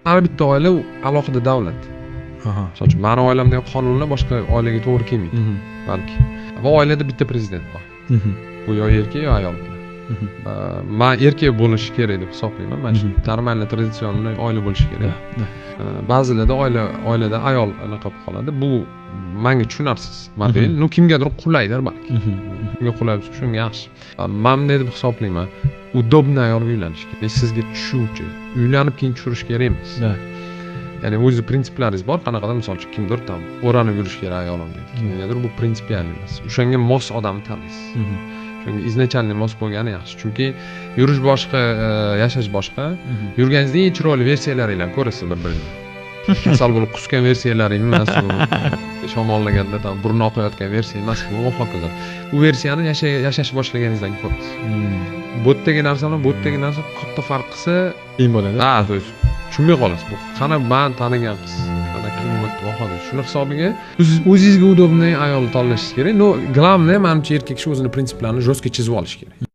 har bitta oila u alohida davlat. Misol uchun meni oilamdagi qonunlar boshqa oilaga to'g'ri kelmaydi balki. Va oilada bitta prezident bor. Bu yo erkak yo ayol bo'ladi. Men erkak bo'lishi kerak deb hisoblayman. Mana shu normalniy traditsion oila bo'lishi kerak. Ba'zilarda oilada ayol anaqa bo'lib qoladi. Bu menga tushunarsiz model. No kimgadir qulaydir balki. Kimga qulay bo'lsa shunga yaxshi. Men bunday deb hisoblayman. Udobniy ayolga uylanish kerak. Sizga tushuvchi. Uylanib keyin tushirish kerak emas. Ya'ni o'zi prinsiplaringiz bor, qanaqadir misol uchun kimdir tam o'ranib yurish kerak ayolimga. Kimgadir bu prinsipial emas. O'shanga mos odamni tanlaysiz. Shunga izначально mos bo'lgani yaxshi. Chunki yurish boshqa, yashash boshqa. Yurganingizda eng chiroyli versiyalaringlarni ko'rasiz bir-biringizni. Kasal bo'lib qusgan versiyalaring emas bu. Shamollaganda tam burun oqayotgan versiya emas bu, va hokazo. Bu versiyani yashash boshlaganingizdan ko'rasiz. Bu yerdagi narsa bilan bu yerdagi narsa katta farq qilsa, qiyin bo'ladi. Ha, tushunmay qolasiz. Bu qana men tanigan qiz, qana kim bo'ldi, va hokazo. Shuni hisobiga o'zingizga udobniy ayol tanlashingiz kerak. No, главное, menimcha erkak kishi o'zini prinsiplarini жестко chizib olish kerak.